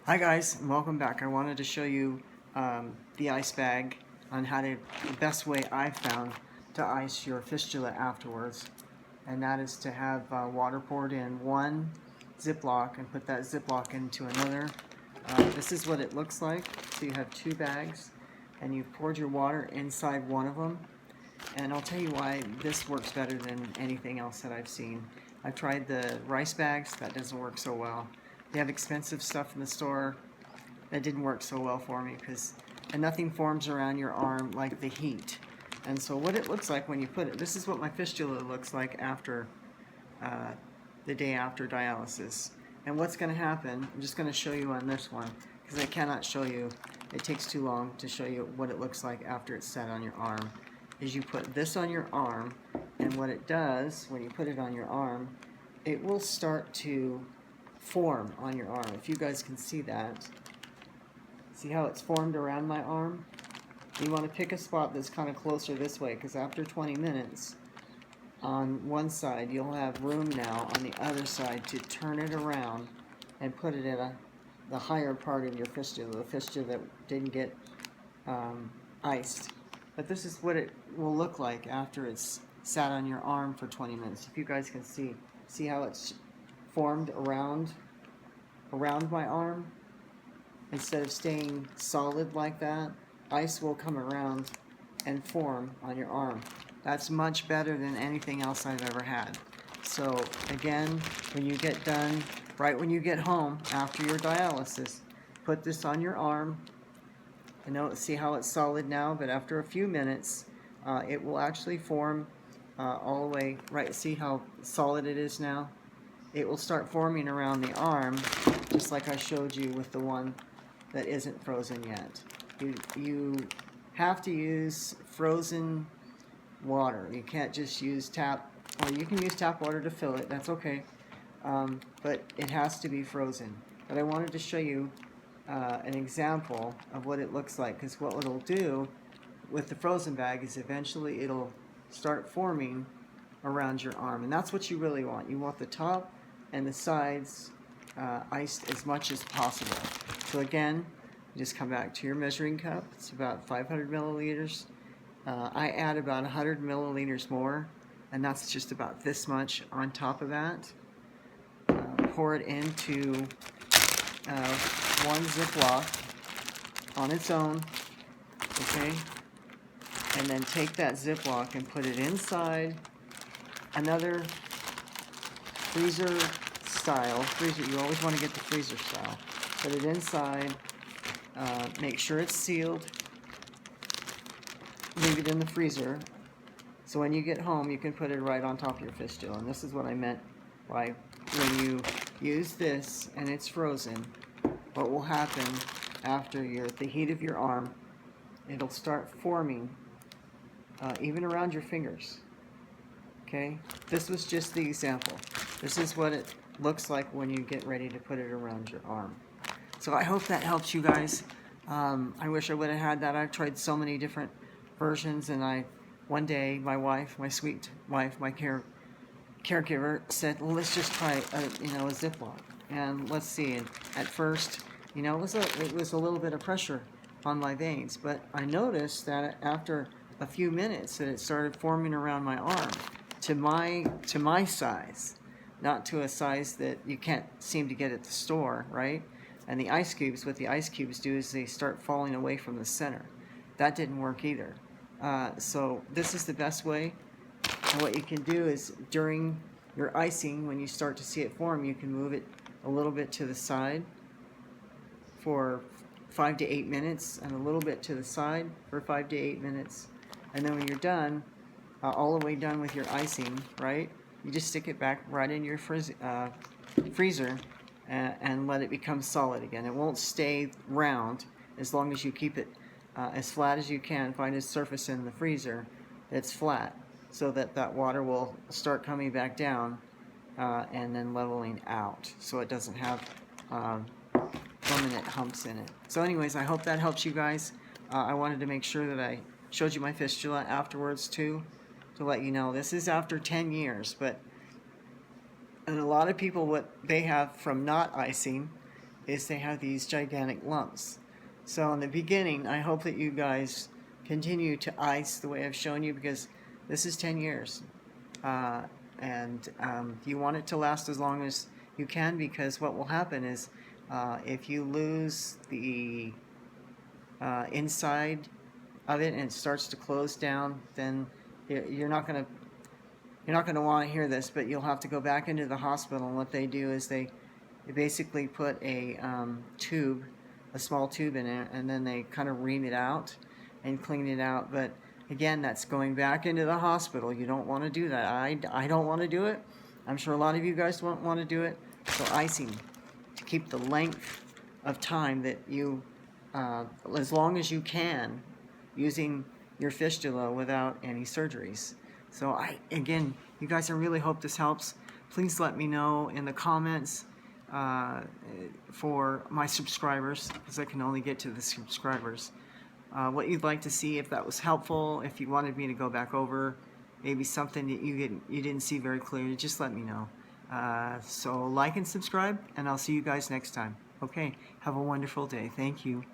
Hi guys, and welcome back. I wanted to show you the ice bag on the best way I've found to ice your fistula afterwards, and that is to have water poured in one Ziploc and put that Ziploc into another. This is what it looks like. So you have two bags and you've poured your water inside one of them, and I'll tell you why this works better than anything else that I've seen. I've tried the rice bags, that doesn't work so well. They have expensive stuff in the store that didn't work so well for me and nothing forms around your arm like the heat. And so what it looks like when you put it, this is what my fistula looks like after the day after dialysis. And what's going to happen, I'm just going to show you on this one because I cannot show you, it takes too long to show you what it looks like after it's set on your arm, is you put this on your arm, and what it does when you put it on your arm, it will start to form on your arm. If you guys can see that, see how it's formed around my arm? You want to pick a spot that's kind of closer this way, because after 20 minutes on one side, you'll have room now on the other side to turn it around and put it in the higher part of your fistula, the fistula that didn't get iced. But this is what it will look like after it's sat on your arm for 20 minutes. If you guys can see how it's formed around my arm. Instead of staying solid like that, ice will come around and form on your arm. That's much better than anything else I've ever had. So again, when you get done, right when you get home after your dialysis, put this on your arm. I know, see how it's solid now, but after a few minutes, it will actually form all the way, right, see how solid it is now? It will start forming around the arm, just like I showed you with the one that isn't frozen yet. You have to use frozen water. You can't just use tap, or you can use tap water to fill it, that's okay, but it has to be frozen. But I wanted to show you an example of what it looks like, because what it'll do with the frozen bag is eventually it'll start forming around your arm, and that's what you really want. You want the top and the sides iced as much as possible. So again, you just come back to your measuring cup. It's about 500 milliliters. I add about 100 milliliters more, and that's just about this much on top of that. Pour it into one Ziploc on its own, okay? And then take that Ziploc and put it inside another freezer, you always want to get the freezer style. Put it inside, make sure it's sealed, leave it in the freezer, so when you get home you can put it right on top of your fistula. And this is what I meant by when you use this and it's frozen, what will happen after the heat of your arm, it'll start forming even around your fingers. Okay, this was just the example. This is what it looks like when you get ready to put it around your arm. So I hope that helps you guys. I wish I would have had that. I've tried so many different versions, and one day my wife, my sweet wife, my caregiver said, well, let's just try a Ziploc, and let's see. And at first, it was a little bit of pressure on my veins, but I noticed that after a few minutes that it started forming around my arm to my size, not to a size that you can't seem to get at the store, right? And the ice cubes, what the ice cubes do is they start falling away from the center. That didn't work either. So this is the best way. And what you can do is during your icing, when you start to see it form, you can move it a little bit to the side for 5 to 8 minutes, and a little bit to the side for 5 to 8 minutes. And then when you're done, all the way done with your icing, right, you just stick it back right in your freezer and let it become solid again. It won't stay round as long as you keep it as flat as you can. Find a surface in the freezer that's flat, so that that water will start coming back down and then leveling out, so it doesn't have permanent humps in it. So anyways, I hope that helps you guys. I wanted to make sure that I showed you my fistula afterwards too, to let you know this is after 10 years. And a lot of people, what they have from not icing is they have these gigantic lumps. So in the beginning, I hope that you guys continue to ice the way I've shown you, because this is 10 years. And you want it to last as long as you can, because what will happen is if you lose the inside of it and it starts to close down, then you're not going to want to hear this, but you'll have to go back into the hospital. And what they do is they basically put a tube, a small tube in it, and then they kind of ream it out and clean it out. But again, that's going back into the hospital. You don't want to do that. I don't want to do it. I'm sure a lot of you guys won't want to do it. So icing, to keep the length of time that you, as long as you can, using your fistula without any surgeries. So again, you guys, I really hope this helps. Please let me know in the comments for my subscribers, because I can only get to the subscribers, what you'd like to see, if that was helpful, if you wanted me to go back over maybe something that you didn't see very clearly, just let me know. So like and subscribe, and I'll see you guys next time. Okay, have a wonderful day. Thank you.